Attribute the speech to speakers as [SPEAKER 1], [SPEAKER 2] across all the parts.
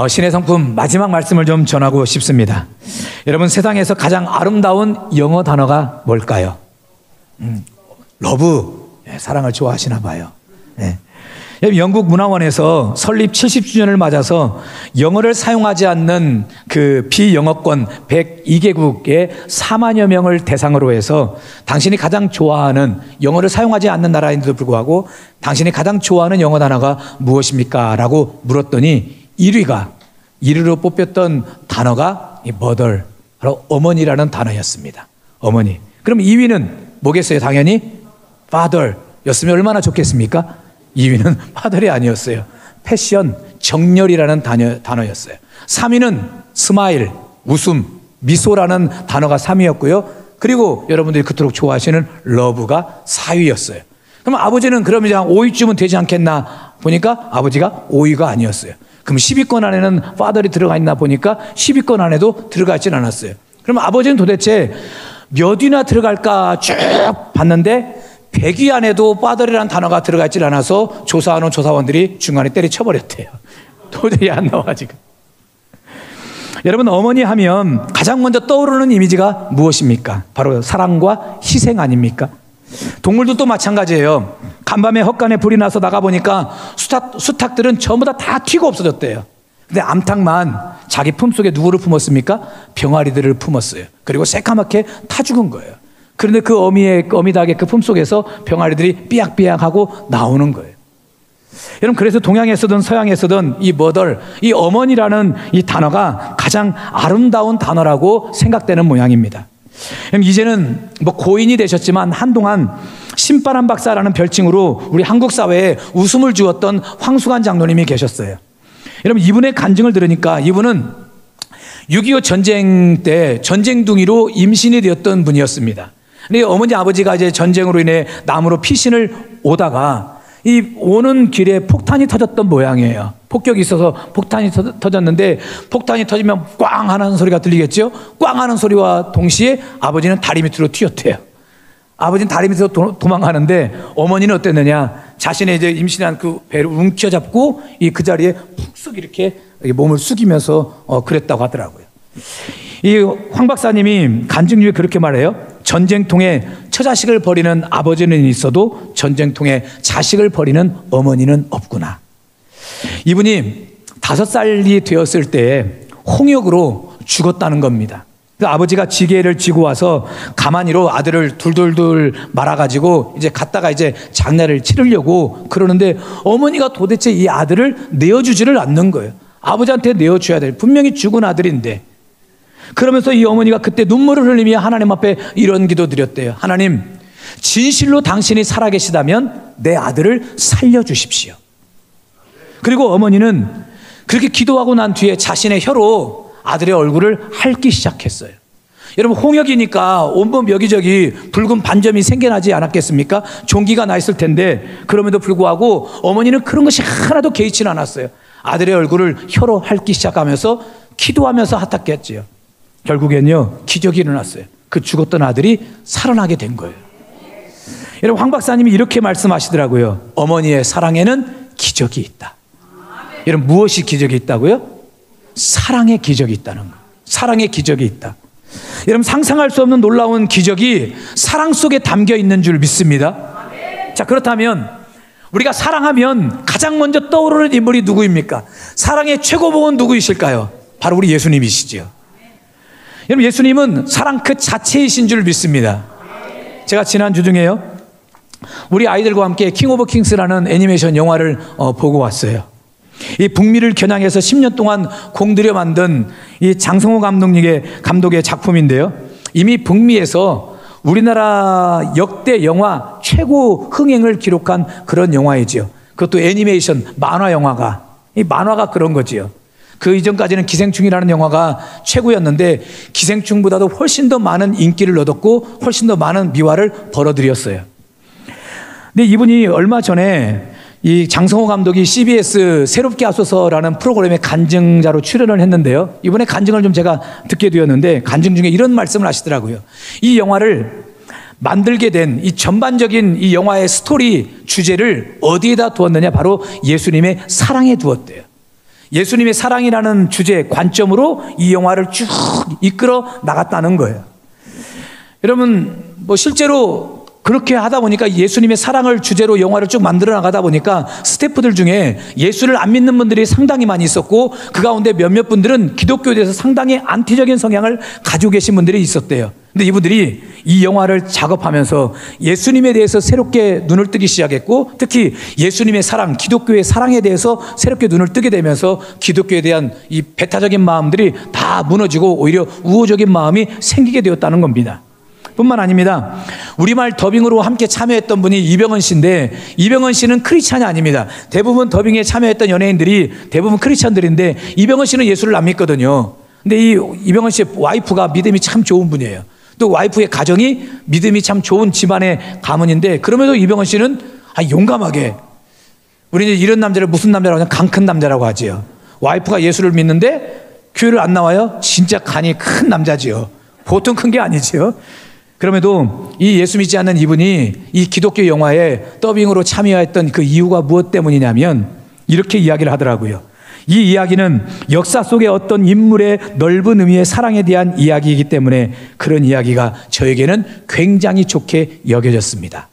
[SPEAKER 1] 신의 성품 마지막 말씀을 좀 전하고 싶습니다. 여러분, 세상에서 가장 아름다운 영어 단어가 뭘까요? 러브. 사랑을 좋아하시나 봐요. 영국 문화원에서 설립 70주년을 맞아서 영어를 사용하지 않는 그 비영어권 102개국의 4만여 명을 대상으로 해서 당신이 가장 좋아하는, 영어를 사용하지 않는 나라인데도 불구하고 당신이 가장 좋아하는 영어 단어가 무엇입니까? 라고 물었더니 1위로 뽑혔던 단어가 이 mother, 바로 어머니라는 단어였습니다. 어머니. 그럼 2위는 뭐겠어요? 당연히 father 였으면 얼마나 좋겠습니까? 2위는 father이 아니었어요. 패션, 정열이라는 단어였어요. 3위는 smile, 웃음, 미소라는 단어가 3위였고요. 그리고 여러분들이 그토록 좋아하시는 love가 4위였어요. 그럼 아버지는 그러면 이제 5위쯤은 되지 않겠나 보니까 아버지가 5위가 아니었어요. 그럼 10위권 안에는 father이 들어가 있나 보니까 10위권 안에도 들어가 있진 않았어요. 그럼 아버지는 도대체 몇 위나 들어갈까 쭉 봤는데 100위 안에도 father이라는 단어가 들어가 있질 않아서 조사하는 조사원들이 중간에 때려쳐버렸대요. 도저히 안 나와가지고. 여러분, 어머니 하면 가장 먼저 떠오르는 이미지가 무엇입니까? 바로 사랑과 희생 아닙니까? 동물들도 마찬가지예요. 간밤에 헛간에 불이 나서 나가보니까 수탉들은 전부 다 튀고 없어졌대요. 근데 암탉만 자기 품속에 누구를 품었습니까? 병아리들을 품었어요. 그리고 새까맣게 타 죽은 거예요. 그런데 그 어미닭의 그 품속에서 병아리들이 삐약삐약하고 나오는 거예요. 여러분, 그래서 동양에서든 서양에서든 이 mother, 이 어머니라는 이 단어가 가장 아름다운 단어라고 생각되는 모양입니다. 이제는 뭐 고인이 되셨지만 한동안 신바람 박사라는 별칭으로 우리 한국 사회에 웃음을 주었던 황수관 장로님이 계셨어요. 여러분, 이분의 간증을 들으니까 이분은 6.25 전쟁 때 전쟁둥이로 임신이 되었던 분이었습니다. 근데 어머니 아버지가 이제 전쟁으로 인해 남으로 피신을 오다가 이 오는 길에 폭탄이 터졌던 모양이에요. 폭격이 있어서 폭탄이 터졌는데, 폭탄이 터지면 꽝 하는 소리가 들리겠죠? 꽝 하는 소리와 동시에 아버지는 다리 밑으로 튀었대요. 아버지는 다리 밑으로 도망가는데 어머니는 어땠느냐? 자신의 이제 임신한 그 배를 움켜잡고 그 자리에 푹 이렇게 몸을 숙이면서 그랬다고 하더라고요. 이 황 박사님이 간증 중에 그렇게 말해요. 전쟁통에 처자식을 버리는 아버지는 있어도 전쟁통에 자식을 버리는 어머니는 없구나. 이분이 5살이 되었을 때 홍역으로 죽었다는 겁니다. 아버지가 지게를 지고 와서 가마니로 아들을 둘둘둘 말아가지고 이제 갔다가 이제 장례를 치르려고 그러는데 어머니가 도대체 이 아들을 내어주지를 않는 거예요. 아버지한테 내어줘야 돼. 분명히 죽은 아들인데. 그러면서 이 어머니가 그때 눈물을 흘리며 하나님 앞에 이런 기도 드렸대요. 하나님, 진실로 당신이 살아계시다면 내 아들을 살려주십시오. 그리고 어머니는 그렇게 기도하고 난 뒤에 자신의 혀로 아들의 얼굴을 핥기 시작했어요. 여러분, 홍역이니까 온몸 여기저기 붉은 반점이 생겨나지 않았겠습니까? 종기가 나 있을 텐데, 그럼에도 불구하고 어머니는 그런 것이 하나도 개의치 않았어요. 아들의 얼굴을 혀로 핥기 시작하면서 기도하면서 핫했겠지요. 결국엔요, 기적이 일어났어요. 그 죽었던 아들이 살아나게 된 거예요. 여러분, 황 박사님이 이렇게 말씀하시더라고요. 어머니의 사랑에는 기적이 있다. 여러분, 무엇이 기적이 있다고요? 사랑의 기적이 있다는 거예요. 사랑의 기적이 있다. 여러분, 상상할 수 없는 놀라운 기적이 사랑 속에 담겨 있는 줄 믿습니다. 자, 그렇다면 우리가 사랑하면 가장 먼저 떠오르는 인물이 누구입니까? 사랑의 최고봉은 누구이실까요? 바로 우리 예수님이시죠. 여러분, 예수님은 사랑 그 자체이신 줄 믿습니다. 제가 지난주 중에요, 우리 아이들과 함께 킹 오브 킹스라는 애니메이션 영화를 보고 왔어요. 이 북미를 겨냥해서 10년 동안 공들여 만든 이 장성호 감독의 작품인데요, 이미 북미에서 우리나라 역대 영화 최고 흥행을 기록한 그런 영화이지요. 그것도 애니메이션 만화 영화가, 이 만화가 그런 거지요. 그 이전까지는 기생충이라는 영화가 최고였는데 기생충보다도 훨씬 더 많은 인기를 얻었고 훨씬 더 많은 미화를 벌어들였어요. 근데 이분이 얼마 전에 이 장성호 감독이 CBS 새롭게 하소서라는 프로그램에 간증자로 출연을 했는데요, 이번에 간증을 좀 제가 듣게 되었는데 간증 중에 이런 말씀을 하시더라고요. 이 영화를 만들게 된 이 전반적인 이 영화의 스토리 주제를 어디에다 두었느냐? 바로 예수님의 사랑에 두었대요. 예수님의 사랑이라는 주제, 관점으로 이 영화를 쭉 이끌어 나갔다는 거예요. 여러분, 실제로 그렇게 하다 보니까 예수님의 사랑을 주제로 영화를 쭉 만들어 나가다 보니까 스태프들 중에 예수를 안 믿는 분들이 상당히 많이 있었고, 그 가운데 몇몇 분들은 기독교에 대해서 상당히 안티적인 성향을 가지고 계신 분들이 있었대요. 근데 이분들이 이 영화를 작업하면서 예수님에 대해서 새롭게 눈을 뜨기 시작했고, 특히 예수님의 사랑, 기독교의 사랑에 대해서 새롭게 눈을 뜨게 되면서 기독교에 대한 이 배타적인 마음들이 다 무너지고 오히려 우호적인 마음이 생기게 되었다는 겁니다. 뿐만 아닙니다. 우리말 더빙으로 함께 참여했던 분이 이병헌 씨인데, 이병헌 씨는 크리스찬이 아닙니다. 대부분 더빙에 참여했던 연예인들이 대부분 크리스찬들인데, 이병헌 씨는 예수를 안 믿거든요. 근데 이 이병헌 씨의 와이프가 믿음이 참 좋은 분이에요. 또 와이프의 가정이 믿음이 참 좋은 집안의 가문인데, 그럼에도 이병헌 씨는 용감하게, 우리는 이런 남자를 무슨 남자라고 하냐, 강 큰 남자라고 하지요. 와이프가 예수를 믿는데 교회를 안 나와요? 진짜 간이 큰 남자지요. 보통 큰 게 아니지요. 그럼에도 이 예수 믿지 않는 이분이 이 기독교 영화에 더빙으로 참여했던 그 이유가 무엇 때문이냐면, 이렇게 이야기를 하더라고요. 이 이야기는 역사 속의 어떤 인물의 넓은 의미의 사랑에 대한 이야기이기 때문에 그런 이야기가 저에게는 굉장히 좋게 여겨졌습니다.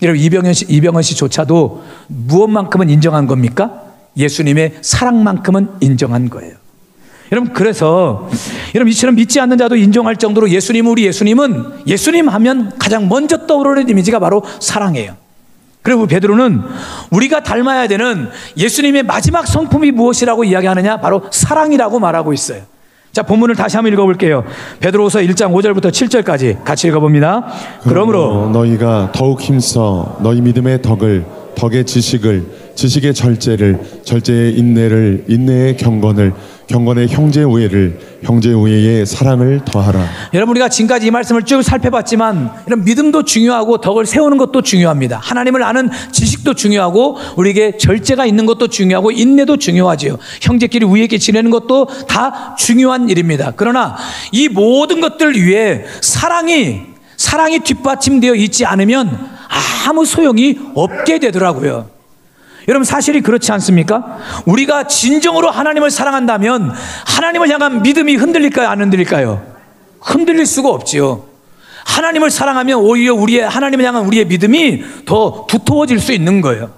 [SPEAKER 1] 여러분, 이병헌 씨조차도 무엇만큼은 인정한 겁니까? 예수님의 사랑만큼은 인정한 거예요. 여러분, 그래서 여러분, 이처럼 믿지 않는 자도 인정할 정도로 우리 예수님은, 예수님 하면 가장 먼저 떠오르는 이미지가 바로 사랑이에요. 그리고 베드로는 우리가 닮아야 되는 예수님의 마지막 성품이 무엇이라고 이야기하느냐? 바로 사랑이라고 말하고 있어요. 자, 본문을 다시 한번 읽어볼게요. 베드로후서 1장 5절부터 7절까지 같이 읽어봅니다. 그러므로
[SPEAKER 2] 너희가 더욱 힘써 너희 믿음의 덕을, 덕의 지식을, 지식의 절제를, 절제의 인내를, 인내의 경건을, 경건의 형제 우애를, 형제 우애의 사랑을 더하라.
[SPEAKER 1] 여러분, 우리가 지금까지 이 말씀을 쭉 살펴봤지만, 이런 믿음도 중요하고 덕을 세우는 것도 중요합니다. 하나님을 아는 지식도 중요하고, 우리에게 절제가 있는 것도 중요하고, 인내도 중요하지요. 형제끼리 우애있게 지내는 것도 다 중요한 일입니다. 그러나 이 모든 것들 위에 사랑이 뒷받침되어 있지 않으면 아무 소용이 없게 되더라고요. 여러분, 사실이 그렇지 않습니까? 우리가 진정으로 하나님을 사랑한다면 하나님을 향한 믿음이 흔들릴까요? 안 흔들릴까요? 흔들릴 수가 없지요. 하나님을 사랑하면 오히려 하나님을 향한 우리의 믿음이 더 두터워질 수 있는 거예요.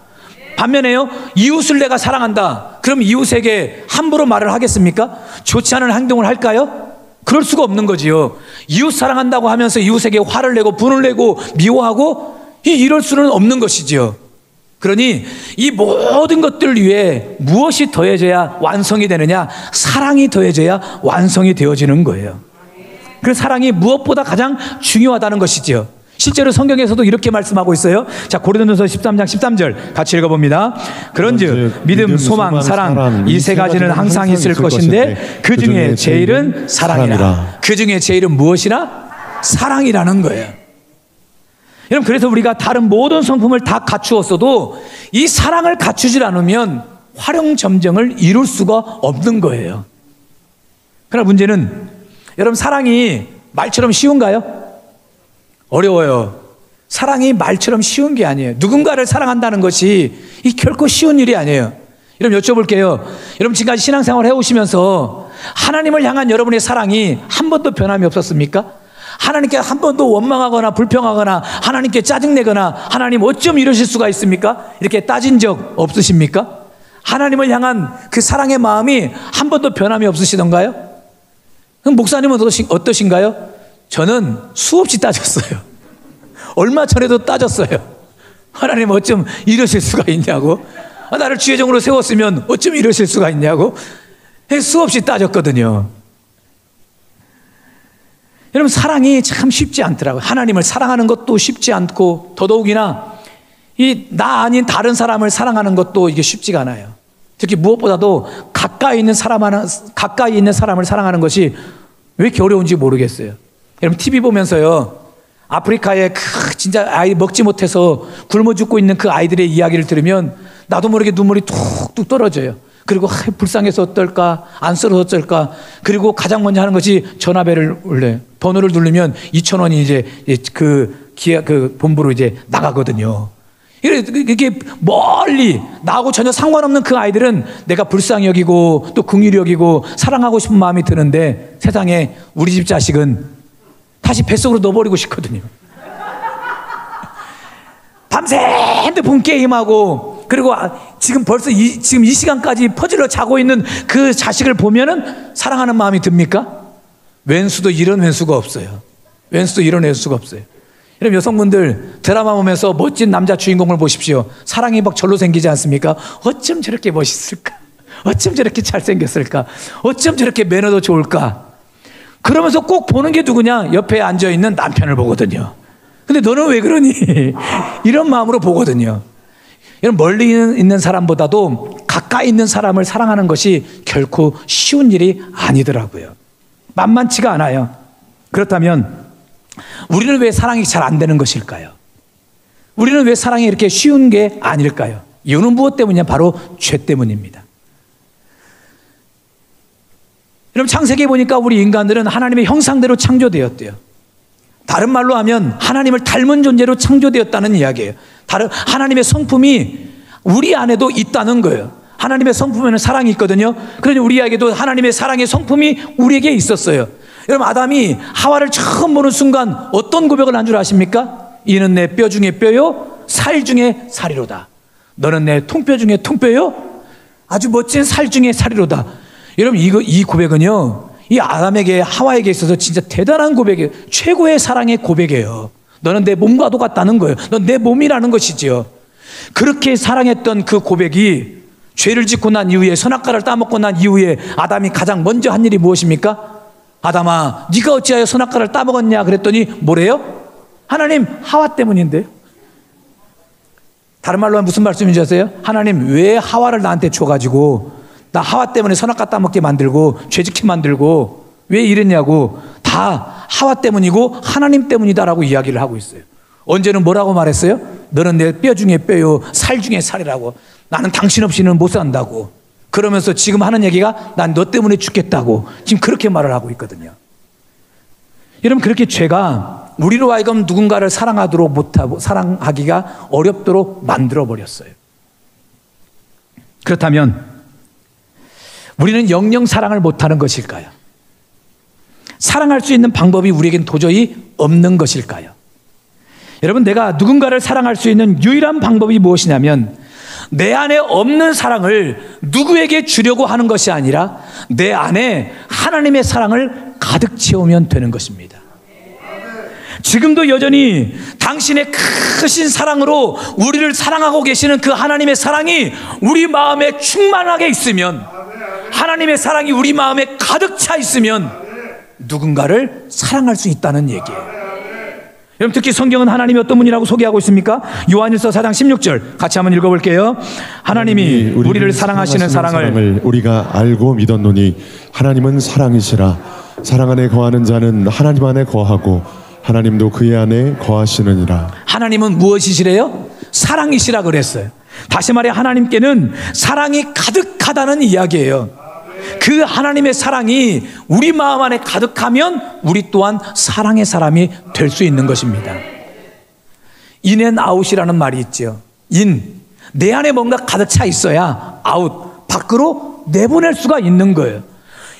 [SPEAKER 1] 반면에요, 이웃을 내가 사랑한다. 그럼 이웃에게 함부로 말을 하겠습니까? 좋지 않은 행동을 할까요? 그럴 수가 없는 거지요. 이웃 사랑한다고 하면서 이웃에게 화를 내고 분을 내고 미워하고 이럴 수는 없는 것이지요. 그러니 이 모든 것들 위에 무엇이 더해져야 완성이 되느냐? 사랑이 더해져야 완성이 되어지는 거예요. 그 사랑이 무엇보다 가장 중요하다는 것이지요. 실제로 성경에서도 이렇게 말씀하고 있어요. 자, 고린도전서 13장 13절 같이 읽어봅니다. 그런즉 믿음, 소망, 사랑 이 세 가지는 항상 있을 것인데 그 중에 제일은 사랑이라. 그 중에 제일은 무엇이라? 사랑이라는 거예요. 여러분, 그래서 우리가 다른 모든 성품을 다 갖추었어도 이 사랑을 갖추질 않으면 화룡점정을 이룰 수가 없는 거예요. 그러나 문제는, 여러분, 사랑이 말처럼 쉬운가요? 어려워요. 사랑이 말처럼 쉬운 게 아니에요. 누군가를 사랑한다는 것이 결코 쉬운 일이 아니에요. 여러분, 여쭤볼게요. 여러분, 지금까지 신앙생활 해오시면서 하나님을 향한 여러분의 사랑이 한 번도 변함이 없었습니까? 하나님께 한 번도 원망하거나 불평하거나 하나님께 짜증내거나 하나님 어쩜 이러실 수가 있습니까? 이렇게 따진 적 없으십니까? 하나님을 향한 그 사랑의 마음이 한 번도 변함이 없으시던가요? 그럼 목사님은 어떠신가요? 저는 수없이 따졌어요. 얼마 전에도 따졌어요. 하나님 어쩜 이러실 수가 있냐고. 나를 주의종으로 세웠으면 어쩜 이러실 수가 있냐고. 수없이 따졌거든요. 여러분, 사랑이 참 쉽지 않더라고요. 하나님을 사랑하는 것도 쉽지 않고, 더더욱이나 나 아닌 다른 사람을 사랑하는 것도 이게 쉽지가 않아요. 특히 무엇보다도 가까이 있는 사람을 사랑하는 것이 왜 이렇게 어려운지 모르겠어요. 여러분, TV 보면서요, 아프리카에 진짜 아이 먹지 못해서 굶어 죽고 있는 그 아이들의 이야기를 들으면 나도 모르게 눈물이 툭툭 떨어져요. 그리고 불쌍해서 어떨까, 안쓰러워서 어떨까. 그리고 가장 먼저 하는 것이 전화벨을 울려요. 번호를 누르면 2,000원이 이제 그 본부로 이제 나가거든요. 이렇게 멀리 나하고 전혀 상관없는 그 아이들은 내가 불쌍히 여기고 또 긍휼히 여기고 사랑하고 싶은 마음이 드는데, 세상에 우리 집 자식은 다시 뱃속으로 넣어버리고 싶거든요. 밤새 핸드폰 게임하고, 그리고 지금 벌써 지금 이 시간까지 퍼즐로 자고 있는 그 자식을 보면은 사랑하는 마음이 듭니까? 왼수도 이런 왼수가 없어요. 왼수도 이런 왼수가 없어요. 여러분, 여성분들 드라마 보면서 멋진 남자 주인공을 보십시오. 사랑이 막 절로 생기지 않습니까? 어쩜 저렇게 멋있을까? 어쩜 저렇게 잘생겼을까? 어쩜 저렇게 매너도 좋을까? 그러면서 꼭 보는 게 누구냐? 옆에 앉아있는 남편을 보거든요. 근데 너는 왜 그러니? 이런 마음으로 보거든요. 여러분, 멀리 있는 사람보다도 가까이 있는 사람을 사랑하는 것이 결코 쉬운 일이 아니더라고요. 만만치가 않아요. 그렇다면 우리는 왜 사랑이 잘 안 되는 것일까요? 우리는 왜 사랑이 이렇게 쉬운 게 아닐까요? 이유는 무엇 때문이냐? 바로 죄 때문입니다. 여러분, 창세기에 보니까 우리 인간들은 하나님의 형상대로 창조되었대요. 다른 말로 하면 하나님을 닮은 존재로 창조되었다는 이야기예요. 하나님의 성품이 우리 안에도 있다는 거예요. 하나님의 성품에는 사랑이 있거든요. 그러니 우리에게도 하나님의 사랑의 성품이 우리에게 있었어요. 여러분, 아담이 하와를 처음 보는 순간 어떤 고백을 한 줄 아십니까? 이는 내 뼈 중에 뼈요, 살 중에 살이로다. 너는 내 통뼈 중에 통뼈요, 아주 멋진 살 중에 살이로다. 여러분, 이 고백은요, 이 아담에게, 하와에게 있어서 진짜 대단한 고백이에요. 최고의 사랑의 고백이에요. 너는 내 몸과도 같다는 거예요. 넌 내 몸이라는 것이지요. 그렇게 사랑했던 그 고백이 죄를 짓고 난 이후에, 선악과를 따먹고 난 이후에 아담이 가장 먼저 한 일이 무엇입니까? 아담아, 네가 어찌하여 선악과를 따먹었냐 그랬더니 뭐래요? 하나님, 하와 때문인데요. 다른 말로 하면 무슨 말씀인지 아세요? 하나님, 왜 하와를 나한테 줘가지고 나 하와 때문에 선악과 따먹게 만들고 죄짓게 만들고 왜 이랬냐고. 다 하와 때문이고 하나님 때문이다라고 이야기를 하고 있어요. 언제는 뭐라고 말했어요? 너는 내 뼈 중에 뼈요, 살 중에 살이라고. 나는 당신 없이는 못 산다고. 그러면서 지금 하는 얘기가 난 너 때문에 죽겠다고 지금 그렇게 말을 하고 있거든요. 여러분, 그렇게 죄가 우리로 하여금 누군가를 사랑하도록 못하고 사랑하기가 어렵도록 만들어버렸어요. 그렇다면 우리는 영영 사랑을 못하는 것일까요? 사랑할 수 있는 방법이 우리에겐 도저히 없는 것일까요? 여러분, 내가 누군가를 사랑할 수 있는 유일한 방법이 무엇이냐면, 내 안에 없는 사랑을 누구에게 주려고 하는 것이 아니라 내 안에 하나님의 사랑을 가득 채우면 되는 것입니다. 지금도 여전히 당신의 크신 사랑으로 우리를 사랑하고 계시는 그 하나님의 사랑이 우리 마음에 충만하게 있으면, 하나님의 사랑이 우리 마음에 가득 차 있으면 누군가를 사랑할 수 있다는 얘기예요. 여러분, 특히 성경은 하나님이 어떤 분이라고 소개하고 있습니까? 요한일서 4장 16절 같이 한번 읽어볼게요. 하나님이 우리를 사랑하시는 사랑을
[SPEAKER 2] 우리가 알고 믿었노니 하나님은 사랑이시라. 사랑 안에 거하는 자는 하나님 안에 거하고 하나님도 그의 안에 거하시느니라.
[SPEAKER 1] 하나님은 무엇이시래요? 사랑이시라 그랬어요. 다시 말해, 하나님께는 사랑이 가득하다는 이야기예요. 그 하나님의 사랑이 우리 마음 안에 가득하면 우리 또한 사랑의 사람이 될 수 있는 것입니다. 인앤아웃이라는 말이 있죠. 인, 내 안에 뭔가 가득 차 있어야 아웃, 밖으로 내보낼 수가 있는 거예요.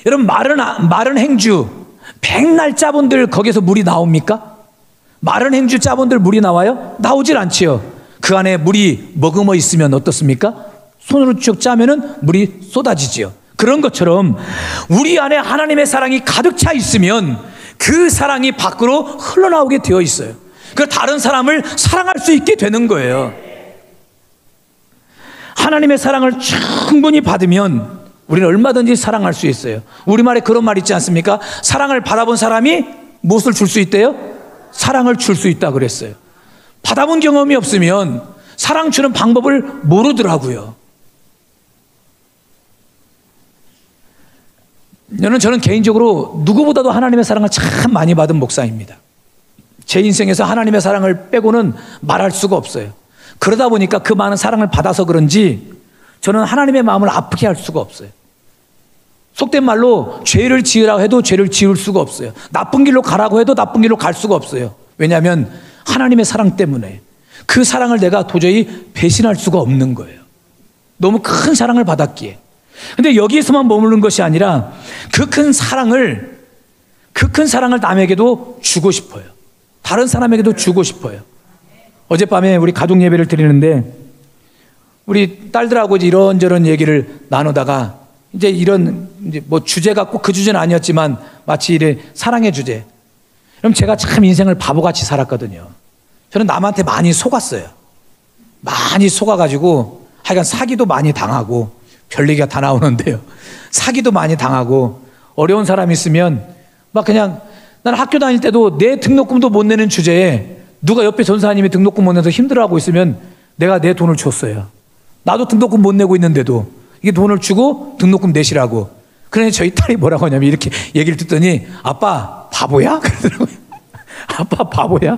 [SPEAKER 1] 여러분, 마른 행주, 백날 짜본들 거기서 물이 나옵니까? 마른 행주 짜본들 물이 나와요? 나오질 않지요. 그 안에 물이 머금어 있으면 어떻습니까? 손으로 쭉 짜면은 물이 쏟아지지요. 그런 것처럼 우리 안에 하나님의 사랑이 가득 차 있으면 그 사랑이 밖으로 흘러나오게 되어 있어요. 그 다른 사람을 사랑할 수 있게 되는 거예요. 하나님의 사랑을 충분히 받으면 우리는 얼마든지 사랑할 수 있어요. 우리말에 그런 말 있지 않습니까? 사랑을 받아본 사람이 무엇을 줄 수 있대요? 사랑을 줄 수 있다 그랬어요. 받아본 경험이 없으면 사랑 주는 방법을 모르더라고요. 저는 개인적으로 누구보다도 하나님의 사랑을 참 많이 받은 목사입니다. 제 인생에서 하나님의 사랑을 빼고는 말할 수가 없어요. 그러다 보니까 그 많은 사랑을 받아서 그런지 저는 하나님의 마음을 아프게 할 수가 없어요. 속된 말로 죄를 지으라고 해도 죄를 지을 수가 없어요. 나쁜 길로 가라고 해도 나쁜 길로 갈 수가 없어요. 왜냐하면 하나님의 사랑 때문에. 그 사랑을 내가 도저히 배신할 수가 없는 거예요. 너무 큰 사랑을 받았기에. 근데 여기에서만 머무는 것이 아니라 그 큰 사랑을 남에게도 주고 싶어요. 다른 사람에게도 주고 싶어요. 어젯밤에 우리 가족 예배를 드리는데 우리 딸들하고 이런저런 얘기를 나누다가 이제 뭐 주제가 꼭 그 주제는 아니었지만 마치 이래 사랑의 주제. 그럼 제가 참 인생을 바보같이 살았거든요. 저는 남한테 많이 속았어요. 많이 속아가지고 하여간 사기도 많이 당하고 별 얘기가 다 나오는데요. 사기도 많이 당하고 어려운 사람 있으면 막 그냥 난 학교 다닐 때도 내 등록금도 못 내는 주제에 누가 옆에 전사님이 등록금 못 내서 힘들어하고 있으면 내가 내 돈을 줬어요. 나도 등록금 못 내고 있는데도 이게 돈을 주고 등록금 내시라고. 그러니 저희 딸이 뭐라고 하냐면 이렇게 얘기를 듣더니 아빠 바보야? 그러더라고요. 아빠 바보야?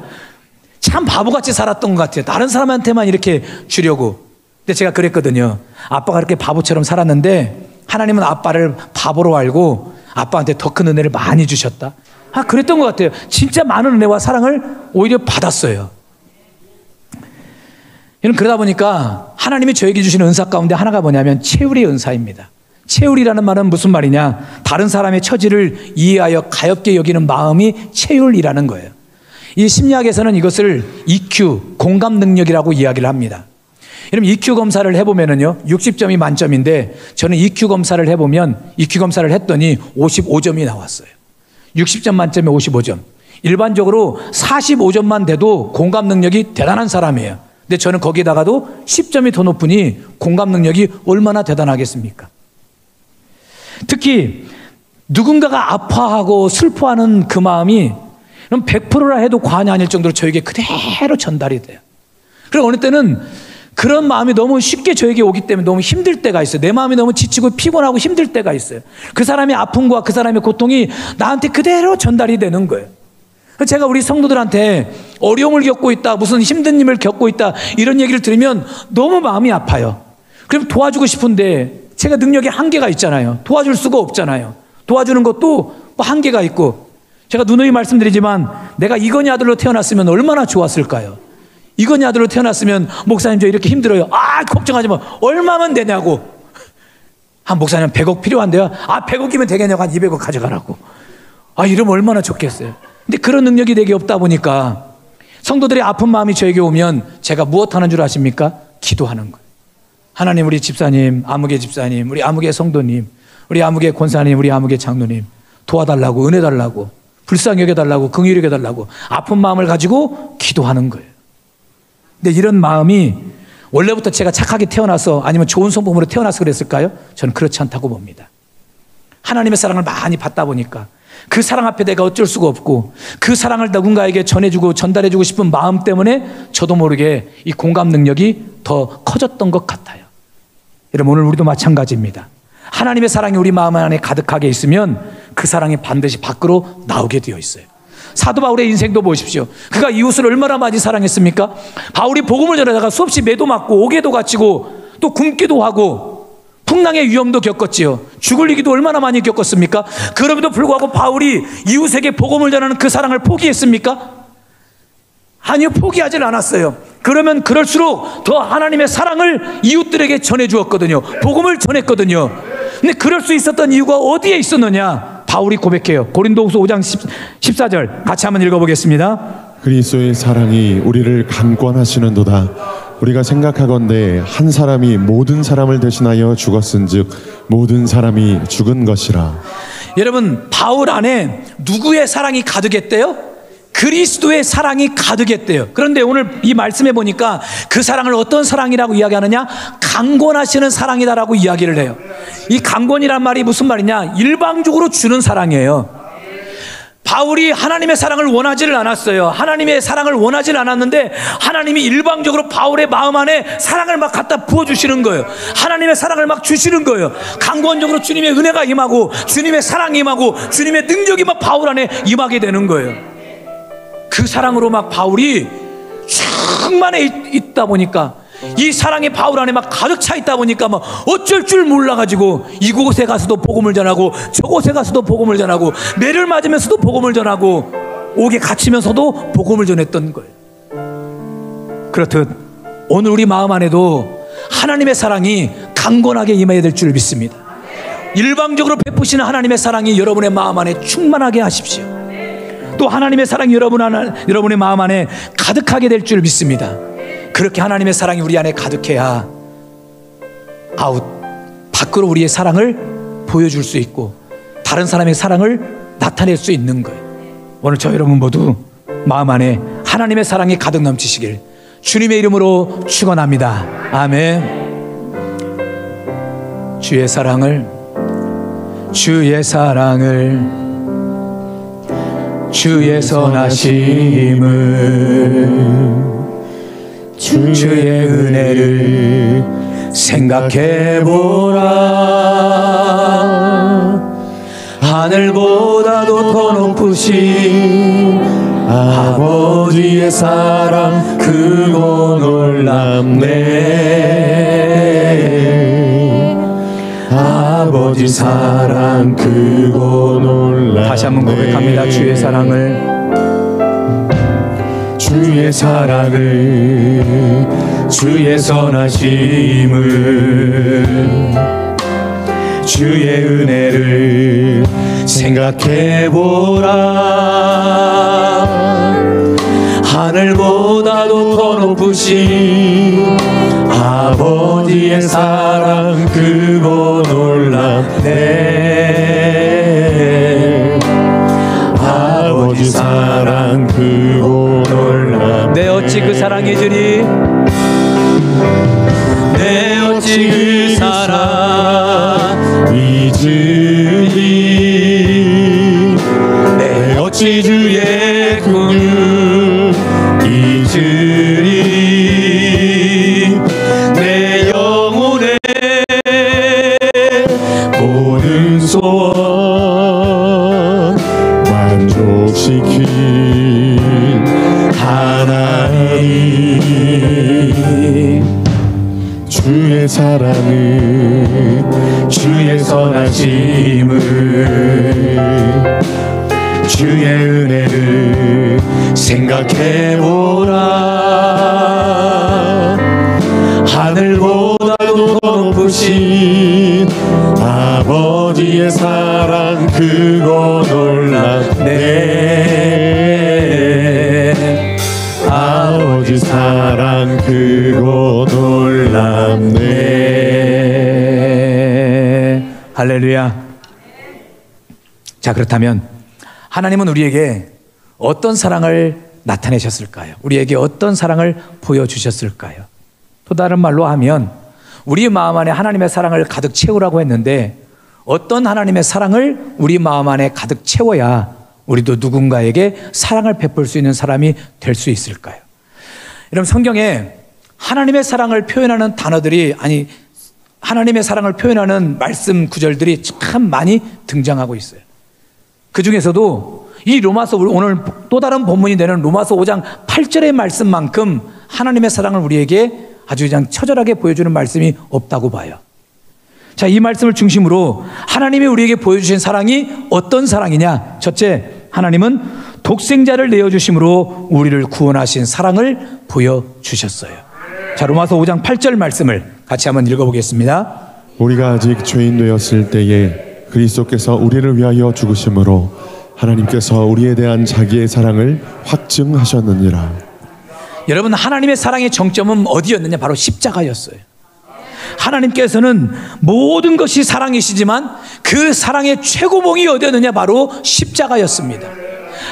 [SPEAKER 1] 참 바보같이 살았던 것 같아요. 다른 사람한테만 이렇게 주려고. 근데 제가 그랬거든요. 아빠가 그렇게 바보처럼 살았는데 하나님은 아빠를 바보로 알고 아빠한테 더 큰 은혜를 많이 주셨다. 그랬던 것 같아요. 진짜 많은 은혜와 사랑을 오히려 받았어요. 그러다 보니까 하나님이 저에게 주시는 은사 가운데 하나가 뭐냐면 채울의 은사입니다. 채울이라는 말은 무슨 말이냐? 다른 사람의 처지를 이해하여 가엽게 여기는 마음이 채울이라는 거예요. 이 심리학에서는 이것을 EQ, 공감 능력이라고 이야기를 합니다. 여러분 EQ 검사를 해보면은요 60점이 만점인데 저는 EQ 검사를 했더니 55점이 나왔어요. 60점 만점에 55점. 일반적으로 45점만 돼도 공감 능력이 대단한 사람이에요. 근데 저는 거기에다가도 10점이 더 높으니 공감 능력이 얼마나 대단하겠습니까? 특히 누군가가 아파하고 슬퍼하는 그 마음이 100%라 해도 과언이 아닐 정도로 저에게 그대로 전달이 돼요. 그리고 어느 때는 그런 마음이 너무 쉽게 저에게 오기 때문에 너무 힘들 때가 있어요. 내 마음이 너무 지치고 피곤하고 힘들 때가 있어요. 그 사람의 아픔과 그 사람의 고통이 나한테 그대로 전달이 되는 거예요. 제가 우리 성도들한테 어려움을 겪고 있다, 무슨 힘든 일을 겪고 있다 이런 얘기를 들으면 너무 마음이 아파요. 그럼 도와주고 싶은데 제가 능력에 한계가 있잖아요. 도와줄 수가 없잖아요. 도와주는 것도 뭐 한계가 있고. 제가 누누이 말씀드리지만 내가 이건희 아들로 태어났으면 얼마나 좋았을까요? 이건희 아들로 태어났으면 목사님 저 이렇게 힘들어요. 걱정하지 마. 얼마면 되냐고. 목사님 100억 필요한데요. 100억이면 되겠냐고. 한 200억 가져가라고. 이러면 얼마나 좋겠어요. 근데 그런 능력이 내게 없다 보니까 성도들의 아픈 마음이 저에게 오면 제가 무엇 하는 줄 아십니까? 기도하는 거예요. 하나님 우리 집사님, 아무개 집사님, 우리 아무개 성도님, 우리 아무개 권사님, 우리 아무개 장로님 도와달라고, 은혜 달라고, 불쌍히 여겨달라고, 긍휼히 여겨달라고 아픈 마음을 가지고 기도하는 거예요. 근데 이런 마음이 원래부터 제가 착하게 태어나서 아니면 좋은 성품으로 태어나서 그랬을까요? 저는 그렇지 않다고 봅니다. 하나님의 사랑을 많이 받다 보니까 그 사랑 앞에 내가 어쩔 수가 없고 그 사랑을 누군가에게 전해주고 전달해주고 싶은 마음 때문에 저도 모르게 이 공감 능력이 더 커졌던 것 같아요. 여러분 오늘 우리도 마찬가지입니다. 하나님의 사랑이 우리 마음 안에 가득하게 있으면 그 사랑이 반드시 밖으로 나오게 되어 있어요. 사도 바울의 인생도 보십시오. 그가 이웃을 얼마나 많이 사랑했습니까? 바울이 복음을 전하다가 수없이 매도 맞고 옥에도 갇히고 또 굶기도 하고 풍랑의 위험도 겪었지요. 죽을 위기도 얼마나 많이 겪었습니까? 그럼에도 불구하고 바울이 이웃에게 복음을 전하는 그 사랑을 포기했습니까? 아니요, 포기하진 않았어요. 그러면 그럴수록 더 하나님의 사랑을 이웃들에게 전해주었거든요. 복음을 전했거든요. 근데 그럴 수 있었던 이유가 어디에 있었느냐? 바울이 고백해요. 고린도후서 5장 14절 같이 한번 읽어보겠습니다.
[SPEAKER 2] 그리스도의 사랑이 우리를 강권하시는도다. 우리가 생각하건대 한 사람이 모든 사람을 대신하여 죽었은즉 모든 사람이 죽은 것이라.
[SPEAKER 1] 여러분 바울 안에 누구의 사랑이 가득했대요? 그리스도의 사랑이 가득했대요. 그런데 오늘 이 말씀에 보니까 그 사랑을 어떤 사랑이라고 이야기하느냐? 강권하시는 사랑이다라고 이야기를 해요. 이 강권이란 말이 무슨 말이냐? 일방적으로 주는 사랑이에요. 바울이 하나님의 사랑을 원하지를 않았어요. 하나님의 사랑을 원하지는 않았는데 하나님이 일방적으로 바울의 마음 안에 사랑을 막 갖다 부어주시는 거예요. 하나님의 사랑을 막 주시는 거예요. 강권적으로 주님의 은혜가 임하고 주님의 사랑이 임하고 주님의 능력이 막 바울 안에 임하게 되는 거예요. 그 사랑으로 막 바울이 충만해 있다 보니까 이 사랑이 바울 안에 막 가득 차 있다 보니까 막 어쩔 줄 몰라가지고 이곳에 가서도 복음을 전하고 저곳에 가서도 복음을 전하고 매를 맞으면서도 복음을 전하고 옥에 갇히면서도 복음을 전했던 거예요. 그렇듯 오늘 우리 마음 안에도 하나님의 사랑이 강건하게 임해야 될 줄 믿습니다. 일방적으로 베푸시는 하나님의 사랑이 여러분의 마음 안에 충만하게 하십시오. 또 하나님의 사랑이 여러분의 마음 안에 가득하게 될 줄 믿습니다. 그렇게 하나님의 사랑이 우리 안에 가득해야 밖으로 우리의 사랑을 보여줄 수 있고 다른 사람의 사랑을 나타낼 수 있는 거예요. 오늘 저 여러분 모두 마음 안에 하나님의 사랑이 가득 넘치시길 주님의 이름으로 축원합니다. 아멘. 주의 사랑을 주의 선하심을 주의 은혜를 생각해보라. 하늘보다도 더 높으신 아버지의 사랑 크고 놀랍네. 아버지 사랑 크고 놀랍네. 다시 한번 고백합니다. 주의 사랑을 주의 선하심을 주의 은혜를 생각해보라. 하늘보다도 더 높으신 아버지의 사랑 크고 놀랍네. 아버지 사랑 크고 놀랍네. 내 어찌 그 사랑 잊으리. 내 어찌 그 사랑 잊으리. 내 어찌 주의 긍휼 잊으리. 내 영혼의 모든 소원 만족시킨 하나님. 주의 사랑을 주의 선하심을 주의 은혜를 생각해보라. 하늘보다도 더 높으신 아버지의 사랑 크고 놀랍네. 아버지 사랑 크고 놀랍네. 할렐루야. 자, 그렇다면 하나님은 우리에게 어떤 사랑을 나타내셨을까요? 우리에게 어떤 사랑을 보여주셨을까요? 또 다른 말로 하면 우리 마음 안에 하나님의 사랑을 가득 채우라고 했는데 어떤 하나님의 사랑을 우리 마음 안에 가득 채워야 우리도 누군가에게 사랑을 베풀 수 있는 사람이 될 수 있을까요? 여러분, 성경에 하나님의 사랑을 표현하는 단어들이, 하나님의 사랑을 표현하는 말씀 구절들이 참 많이 등장하고 있어요. 그 중에서도 이 로마서, 오늘 또 다른 본문이 되는 로마서 5장 8절의 말씀만큼 하나님의 사랑을 우리에게 아주 그냥 처절하게 보여주는 말씀이 없다고 봐요. 자, 이 말씀을 중심으로 하나님이 우리에게 보여주신 사랑이 어떤 사랑이냐? 첫째, 하나님은 독생자를 내어주심으로 우리를 구원하신 사랑을 보여주셨어요. 자, 로마서 5장 8절 말씀을 같이 한번 읽어보겠습니다.
[SPEAKER 2] 우리가 아직 죄인 되었을 때에 그리스도께서 우리를 위하여 죽으심으로 하나님께서 우리에 대한 자기의 사랑을 확증하셨느니라.
[SPEAKER 1] 여러분, 하나님의 사랑의 정점은 어디였느냐? 바로 십자가였어요. 하나님께서는 모든 것이 사랑이시지만 그 사랑의 최고봉이 어디였느냐? 바로 십자가였습니다.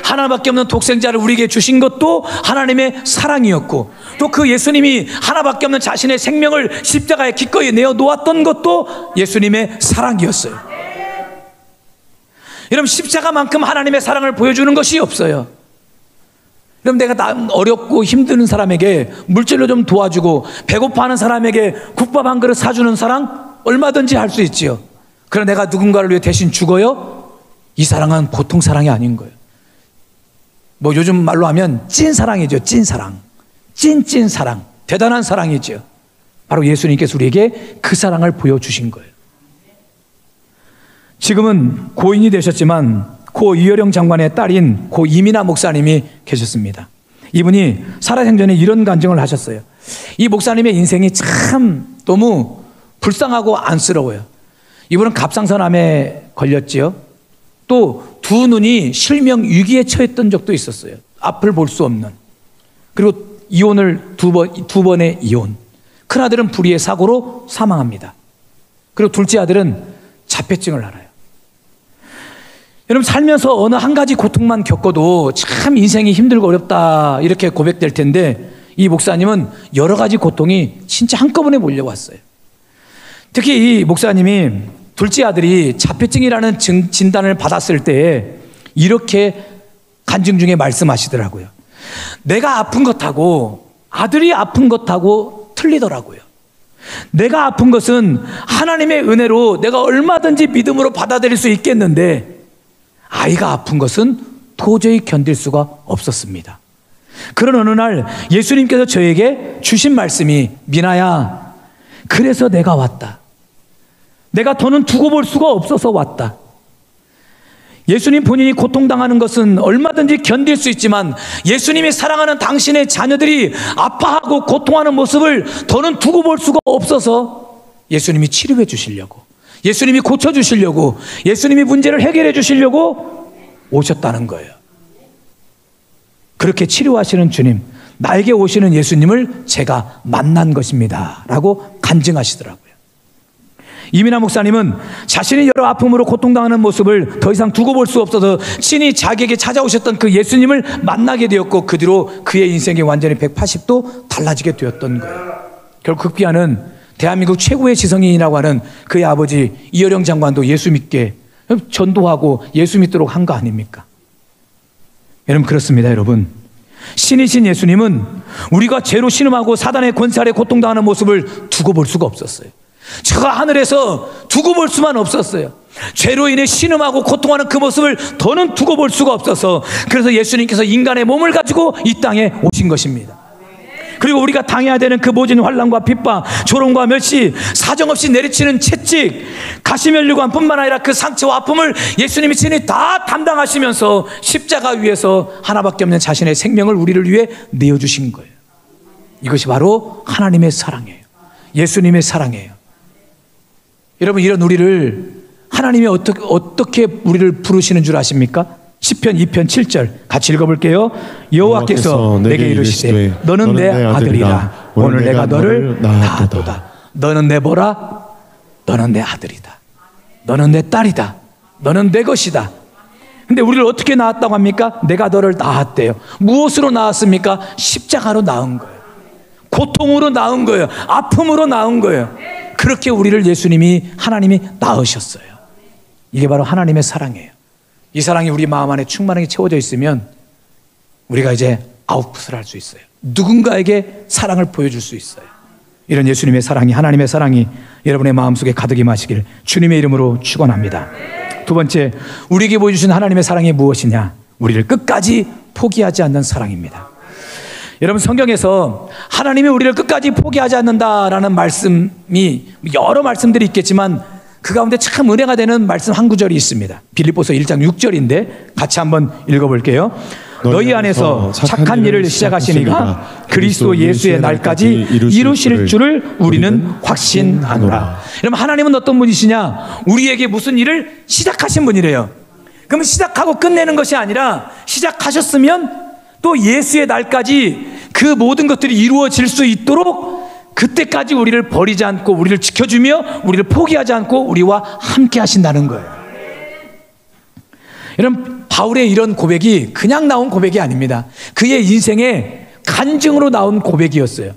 [SPEAKER 1] 하나밖에 없는 독생자를 우리에게 주신 것도 하나님의 사랑이었고, 또 그 예수님이 하나밖에 없는 자신의 생명을 십자가에 기꺼이 내어놓았던 것도 예수님의 사랑이었어요. 여러분, 십자가만큼 하나님의 사랑을 보여주는 것이 없어요. 그럼 내가 어렵고 힘든 사람에게 물질로 좀 도와주고 배고파하는 사람에게 국밥 한 그릇 사주는 사랑 얼마든지 할 수 있지요. 그러나 내가 누군가를 위해 대신 죽어요? 이 사랑은 보통 사랑이 아닌 거예요. 뭐 요즘 말로 하면 찐 사랑이죠. 찐 사랑, 찐 사랑, 대단한 사랑이죠. 바로 예수님께서 우리에게 그 사랑을 보여주신 거예요. 지금은 고인이 되셨지만 고 이효령 장관의 딸인 고 이민아 목사님이 계셨습니다. 이분이 살아생전에 이런 간증을 하셨어요. 이 목사님의 인생이 참 너무 불쌍하고 안쓰러워요. 이분은 갑상선암에 걸렸지요. 또 두 눈이 실명 위기에 처했던 적도 있었어요. 앞을 볼 수 없는. 그리고 이혼을 두 번의 이혼. 큰아들은 불의의 사고로 사망합니다. 그리고 둘째 아들은 자폐증을 앓아요. 여러분, 살면서 어느 한 가지 고통만 겪어도 참 인생이 힘들고 어렵다 이렇게 고백될 텐데, 이 목사님은 여러 가지 고통이 진짜 한꺼번에 몰려왔어요. 특히 이 목사님이 둘째 아들이 자폐증이라는 진단을 받았을 때 이렇게 간증 중에 말씀하시더라고요. 내가 아픈 것하고 아들이 아픈 것하고 틀리더라고요. 내가 아픈 것은 하나님의 은혜로 내가 얼마든지 믿음으로 받아들일 수 있겠는데, 아이가 아픈 것은 도저히 견딜 수가 없었습니다. 그런 어느 날 예수님께서 저에게 주신 말씀이, 미나야, 그래서 내가 왔다. 내가 더는 두고 볼 수가 없어서 왔다. 예수님 본인이 고통당하는 것은 얼마든지 견딜 수 있지만, 예수님이 사랑하는 당신의 자녀들이 아파하고 고통하는 모습을 더는 두고 볼 수가 없어서 예수님이 치료해 주시려고, 예수님이 고쳐주시려고, 예수님이 문제를 해결해 주시려고 오셨다는 거예요. 그렇게 치료하시는 주님, 나에게 오시는 예수님을 제가 만난 것입니다 라고 간증하시더라고요. 이민아 목사님은 자신이 여러 아픔으로 고통당하는 모습을 더 이상 두고 볼 수 없어서 친히 자기에게 찾아오셨던 그 예수님을 만나게 되었고, 그 뒤로 그의 인생이 완전히 180도 달라지게 되었던 거예요. 결국 극비하는 대한민국 최고의 지성인이라고 하는 그의 아버지 이어령 장관도 예수 믿게 전도하고 예수 믿도록 한 거 아닙니까? 여러분, 그렇습니다. 여러분, 신이신 예수님은 우리가 죄로 신음하고 사단의 권세 아래 고통당하는 모습을 두고 볼 수가 없었어요. 저가 하늘에서 두고 볼 수만 없었어요. 죄로 인해 신음하고 고통하는 그 모습을 더는 두고 볼 수가 없어서, 그래서 예수님께서 인간의 몸을 가지고 이 땅에 오신 것입니다. 그리고 우리가 당해야 되는 그 모진 환난과 핍박, 조롱과 멸시, 사정없이 내리치는 채찍, 가시면류관 뿐만 아니라 그 상처와 아픔을 예수님이 친히 다 담당하시면서 십자가 위에서 하나밖에 없는 자신의 생명을 우리를 위해 내어주신 거예요. 이것이 바로 하나님의 사랑이에요. 예수님의 사랑이에요. 여러분, 이런 우리를 하나님이 어떻게 우리를 부르시는 줄 아십니까? 시편 2편 7절 같이 읽어볼게요. 여호와께서 내게 이르시되 너는 내 아들이라. 오늘 내가 너를 낳았도다. 너는 내 뭐라? 너는 내 아들이다. 너는 내 딸이다. 너는 내 것이다. 근데 우리를 어떻게 낳았다고 합니까? 내가 너를 낳았대요. 무엇으로 낳았습니까? 십자가로 낳은 거예요. 고통으로 낳은 거예요. 아픔으로 낳은 거예요. 그렇게 우리를 예수님이, 하나님이 낳으셨어요. 이게 바로 하나님의 사랑이에요. 이 사랑이 우리 마음 안에 충만하게 채워져 있으면 우리가 이제 아웃풋을 할 수 있어요. 누군가에게 사랑을 보여줄 수 있어요. 이런 예수님의 사랑이, 하나님의 사랑이 여러분의 마음속에 가득 임하시길 주님의 이름으로 축원합니다. 두 번째, 우리에게 보여주신 하나님의 사랑이 무엇이냐? 우리를 끝까지 포기하지 않는 사랑입니다. 여러분, 성경에서 하나님이 우리를 끝까지 포기하지 않는다라는 말씀이 여러 말씀들이 있겠지만 그 가운데 참 은혜가 되는 말씀 한 구절이 있습니다. 빌립보서 1장 6절인데 같이 한번 읽어볼게요. 너희 안에서 착한 일을 시작하시니가 그리스도 예수의 날까지 이루실 줄을 우리는 확신하노라. 여러분, 하나님은 어떤 분이시냐? 우리에게 무슨 일을 시작하신 분이래요. 그러면 시작하고 끝내는 것이 아니라 시작하셨으면 또 예수의 날까지 그 모든 것들이 이루어질 수 있도록 그때까지 우리를 버리지 않고 우리를 지켜주며 우리를 포기하지 않고 우리와 함께 하신다는 거예요. 여러분, 바울의 이런 고백이 그냥 나온 고백이 아닙니다. 그의 인생의 간증으로 나온 고백이었어요.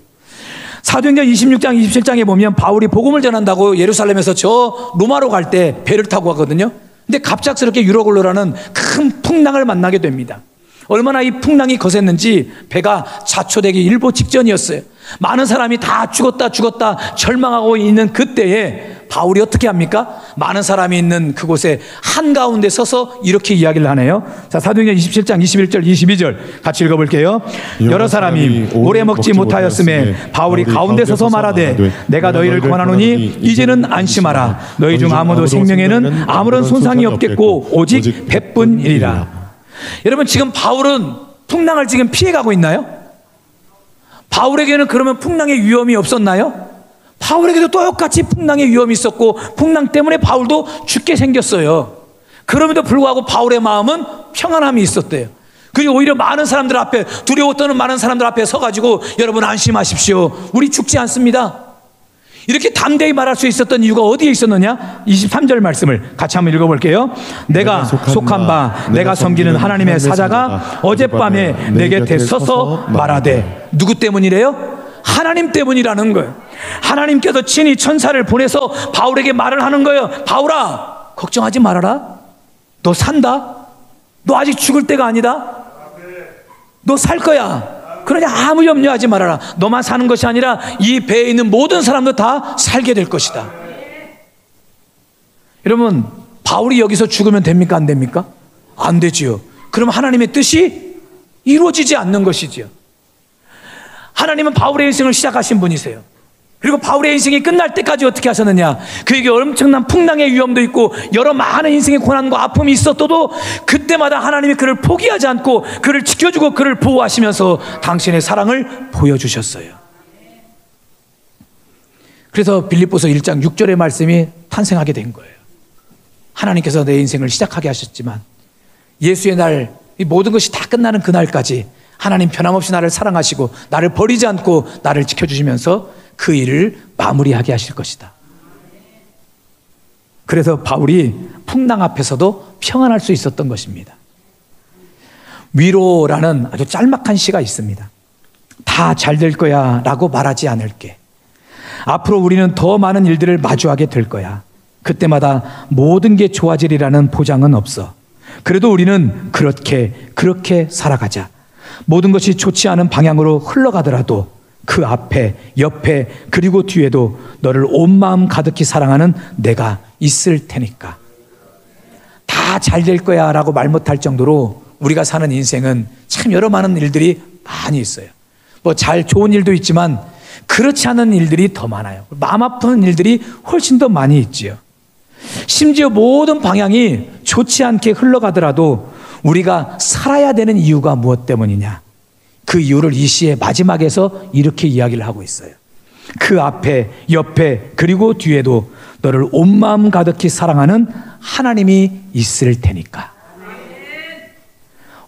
[SPEAKER 1] 사도행전 26장 27장에 보면 바울이 복음을 전한다고 예루살렘에서 저 로마로 갈 때 배를 타고 가거든요. 근데 갑작스럽게 유로글로라는 큰 풍랑을 만나게 됩니다. 얼마나 이 풍랑이 거셌는지 배가 자초되기 일보 직전이었어요. 많은 사람이 다 죽었다 절망하고 있는 그때에 바울이 어떻게 합니까? 많은 사람이 있는 그곳에 한가운데 서서 이렇게 이야기를 하네요. 자, 사도행전 27장 21절 22절 같이 읽어볼게요. 여러 사람이 오래 먹지 못하였음에 바울이 가운데 서서 말하되 내가 너희를 권하노니 이제는 안심하라. 너희 중 아무도 생명에는 아무런 손상이 없겠고 오직 100분이리라. 여러분, 지금 바울은 풍랑을 지금 피해가고 있나요? 바울에게는 그러면 풍랑의 위험이 없었나요? 바울에게도 똑같이 풍랑의 위험이 있었고 풍랑 때문에 바울도 죽게 생겼어요. 그럼에도 불구하고 바울의 마음은 평안함이 있었대요. 그리고 오히려 많은 사람들 앞에, 두려워 떠는 많은 사람들 앞에 서가지고 여러분 안심하십시오, 우리 죽지 않습니다, 이렇게 담대히 말할 수 있었던 이유가 어디에 있었느냐? 23절 말씀을 같이 한번 읽어볼게요. 내가 속한 바 내가 섬기는 하나님의 사자가 어젯밤에 내 곁에 서서 말하되, 누구 때문이래요? 하나님 때문이라는 거예요. 하나님께서 친히 천사를 보내서 바울에게 말을 하는 거예요. 바울아, 걱정하지 말아라. 너 산다. 너 아직 죽을 때가 아니다. 너 살 거야. 그러니 아무 염려하지 말아라. 너만 사는 것이 아니라 이 배에 있는 모든 사람도 다 살게 될 것이다. 여러분, 바울이 여기서 죽으면 됩니까? 안 됩니까? 안 되지요. 그럼 하나님의 뜻이 이루어지지 않는 것이지요. 하나님은 바울의 인생을 시작하신 분이세요. 그리고 바울의 인생이 끝날 때까지 어떻게 하셨느냐? 그에게 엄청난 풍랑의 위험도 있고 여러 많은 인생의 고난과 아픔이 있었어도 그때마다 하나님이 그를 포기하지 않고 그를 지켜주고 그를 보호하시면서 당신의 사랑을 보여주셨어요. 그래서 빌립보서 1장 6절의 말씀이 탄생하게 된 거예요. 하나님께서 내 인생을 시작하게 하셨지만 예수의 날, 이 모든 것이 다 끝나는 그날까지 하나님 변함없이 나를 사랑하시고 나를 버리지 않고 나를 지켜주시면서 그 일을 마무리하게 하실 것이다. 그래서 바울이 풍랑 앞에서도 평안할 수 있었던 것입니다. 위로라는 아주 짤막한 시가 있습니다. 다 잘 될 거야 라고 말하지 않을게. 앞으로 우리는 더 많은 일들을 마주하게 될 거야. 그때마다 모든 게 좋아지리라는 보장은 없어. 그래도 우리는 그렇게 살아가자. 모든 것이 좋지 않은 방향으로 흘러가더라도 그 앞에, 옆에, 그리고 뒤에도 너를 온 마음 가득히 사랑하는 내가 있을 테니까. 다 잘 될 거야 라고 말 못할 정도로 우리가 사는 인생은 참 여러 많은 일들이 많이 있어요. 뭐 좋은 일도 있지만 그렇지 않은 일들이 더 많아요. 마음 아픈 일들이 훨씬 더 많이 있지요. 심지어 모든 방향이 좋지 않게 흘러가더라도 우리가 살아야 되는 이유가 무엇 때문이냐? 그 이유를 이 시의 마지막에서 이렇게 이야기를 하고 있어요. 그 앞에, 옆에, 그리고 뒤에도 너를 온 마음 가득히 사랑하는 하나님이 있을 테니까.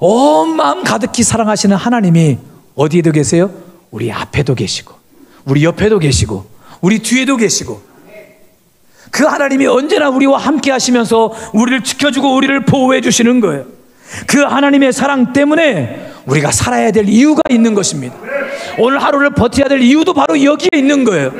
[SPEAKER 1] 온 마음 가득히 사랑하시는 하나님이 어디에도 계세요? 우리 앞에도 계시고, 우리 옆에도 계시고, 우리 뒤에도 계시고, 그 하나님이 언제나 우리와 함께 하시면서 우리를 지켜주고 우리를 보호해 주시는 거예요. 그 하나님의 사랑 때문에 우리가 살아야 될 이유가 있는 것입니다. 오늘 하루를 버텨야 될 이유도 바로 여기에 있는 거예요.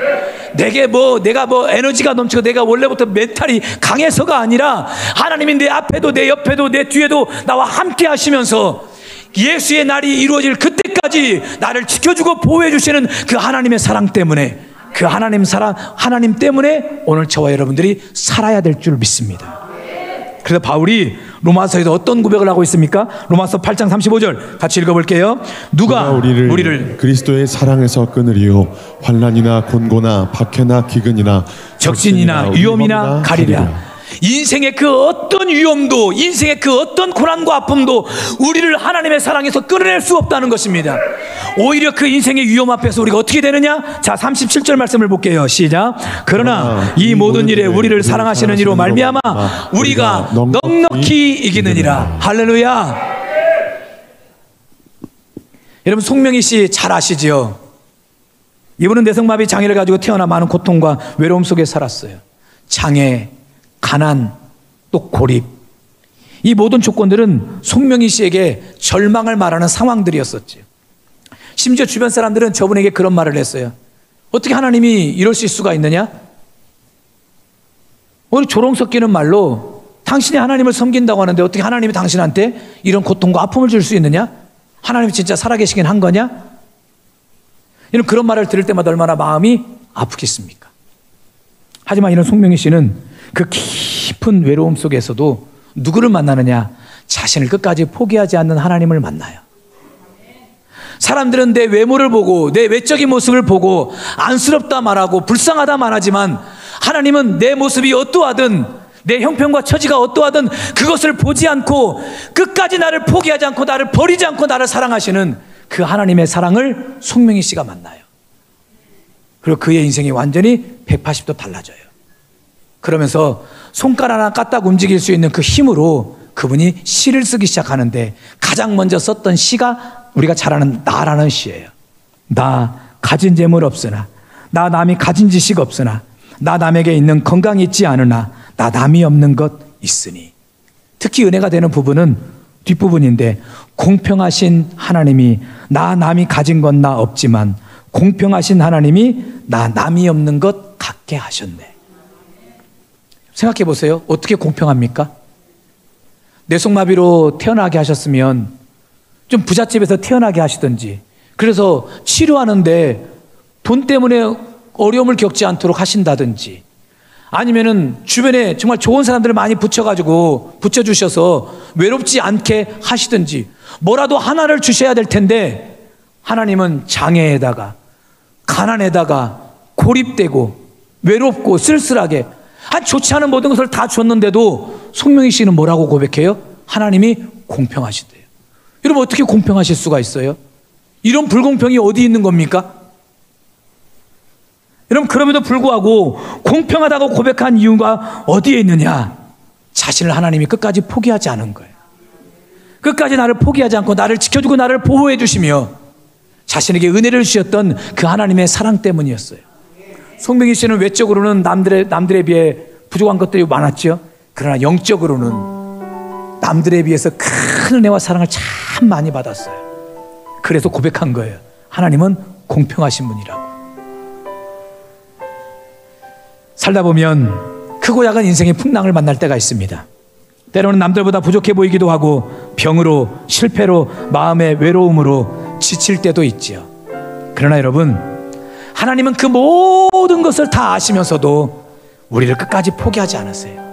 [SPEAKER 1] 내가 에너지가 넘치고 내가 원래부터 멘탈이 강해서가 아니라 하나님이 내 앞에도 내 옆에도 내 뒤에도 나와 함께 하시면서 예수의 날이 이루어질 그때까지 나를 지켜주고 보호해 주시는 그 하나님의 사랑 때문에, 그 하나님 때문에 오늘 저와 여러분들이 살아야 될 줄 믿습니다. 그래서 바울이 로마서에서 어떤 고백을 하고 있습니까? 로마서 8장 35절 같이 읽어볼게요. 누가 우리를
[SPEAKER 2] 그리스도의 사랑에서 끊으리요 환난이나 곤고나 박해나 기근이나
[SPEAKER 1] 적진이나 위험이나 가리랴. 인생의 그 어떤 위험도, 인생의 그 어떤 고난과 아픔도 우리를 하나님의 사랑에서 끊어낼 수 없다는 것입니다. 오히려 그 인생의 위험 앞에서 우리가 어떻게 되느냐? 자, 37절 말씀을 볼게요. 시작. 그러나 이 모든 일에 우리를 사랑하시는 이로 말미암아 우리가 넉넉히 이기느니라. 할렐루야. 여러분, 송명희 씨 잘 아시죠? 이분은 뇌성마비 장애를 가지고 태어나 많은 고통과 외로움 속에 살았어요. 장애, 가난, 또 고립, 이 모든 조건들은 송명희 씨에게 절망을 말하는 상황들이었었죠. 심지어 주변 사람들은 저분에게 그런 말을 했어요. 어떻게 하나님이 이러실 수가 있느냐? 오늘 조롱 섞이는 말로 당신이 하나님을 섬긴다고 하는데 어떻게 하나님이 당신한테 이런 고통과 아픔을 줄 수 있느냐? 하나님이 진짜 살아계시긴 한 거냐? 이런 그런 말을 들을 때마다 얼마나 마음이 아프겠습니까? 하지만 이런 송명희 씨는 그 깊은 외로움 속에서도 누구를 만나느냐? 자신을 끝까지 포기하지 않는 하나님을 만나요. 사람들은 내 외모를 보고 내 외적인 모습을 보고 안쓰럽다 말하고 불쌍하다 말하지만 하나님은 내 모습이 어떠하든 내 형편과 처지가 어떠하든 그것을 보지 않고 끝까지 나를 포기하지 않고 나를 버리지 않고 나를 사랑하시는 그 하나님의 사랑을 송명희 씨가 만나요. 그리고 그의 인생이 완전히 180도 달라져요. 그러면서 손가락 하나 까딱 움직일 수 있는 그 힘으로 그분이 시를 쓰기 시작하는데 가장 먼저 썼던 시가 우리가 잘 아는 나라는 시예요. 나 가진 재물 없으나, 나 남이 가진 지식 없으나, 나 남에게 있는 건강이 있지 않으나, 나 남이 없는 것 있으니. 특히 은혜가 되는 부분은 뒷부분인데, 공평하신 하나님이 나 남이 가진 건 나 없지만 공평하신 하나님이 나 남이 없는 것 같게 하셨네. 생각해 보세요. 어떻게 공평합니까? 뇌성마비로 태어나게 하셨으면 좀 부잣집에서 태어나게 하시든지, 그래서 치료하는데 돈 때문에 어려움을 겪지 않도록 하신다든지, 아니면은 주변에 정말 좋은 사람들을 많이 붙여주셔서 외롭지 않게 하시든지, 뭐라도 하나를 주셔야 될 텐데 하나님은 장애에다가 가난에다가 고립되고 외롭고 쓸쓸하게 좋지 않은 모든 것을 다 줬는데도 송명희 씨는 뭐라고 고백해요? 하나님이 공평하시대요. 여러분, 어떻게 공평하실 수가 있어요? 이런 불공평이 어디 있는 겁니까? 여러분, 그럼에도 불구하고 공평하다고 고백한 이유가 어디에 있느냐? 자신을 하나님이 끝까지 포기하지 않은 거예요. 끝까지 나를 포기하지 않고 나를 지켜주고 나를 보호해 주시며 자신에게 은혜를 주셨던 그 하나님의 사랑 때문이었어요. 송명희 씨는 외적으로는 남들에 비해 부족한 것들이 많았죠. 그러나 영적으로는 남들에 비해서 큰 은혜와 사랑을 참 많이 받았어요. 그래서 고백한 거예요. 하나님은 공평하신 분이라고. 살다 보면 크고 작은 인생의 풍랑을 만날 때가 있습니다. 때로는 남들보다 부족해 보이기도 하고 병으로, 실패로, 마음의 외로움으로 지칠 때도 있지요. 그러나 여러분, 하나님은 그 모든 것을 다 아시면서도 우리를 끝까지 포기하지 않으세요.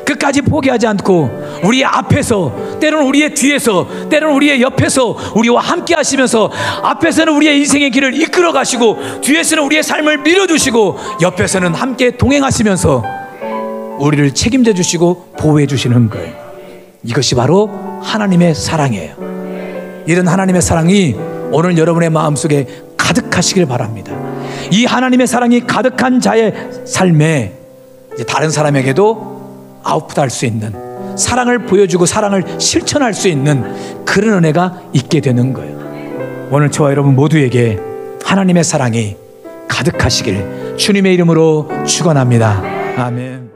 [SPEAKER 1] 끝까지 포기하지 않고 우리의 앞에서, 때로는 우리의 뒤에서, 때로는 우리의 옆에서 우리와 함께 하시면서, 앞에서는 우리의 인생의 길을 이끌어 가시고 뒤에서는 우리의 삶을 밀어주시고 옆에서는 함께 동행하시면서 우리를 책임져 주시고 보호해 주시는 거예요. 이것이 바로 하나님의 사랑이에요. 이런 하나님의 사랑이 오늘 여러분의 마음속에 가득하시길 바랍니다. 이 하나님의 사랑이 가득한 자의 삶에 이제 다른 사람에게도 아웃풋할 수 있는, 사랑을 보여주고 사랑을 실천할 수 있는 그런 은혜가 있게 되는 거예요. 오늘 저와 여러분 모두에게 하나님의 사랑이 가득하시길 주님의 이름으로 축원합니다. 아멘.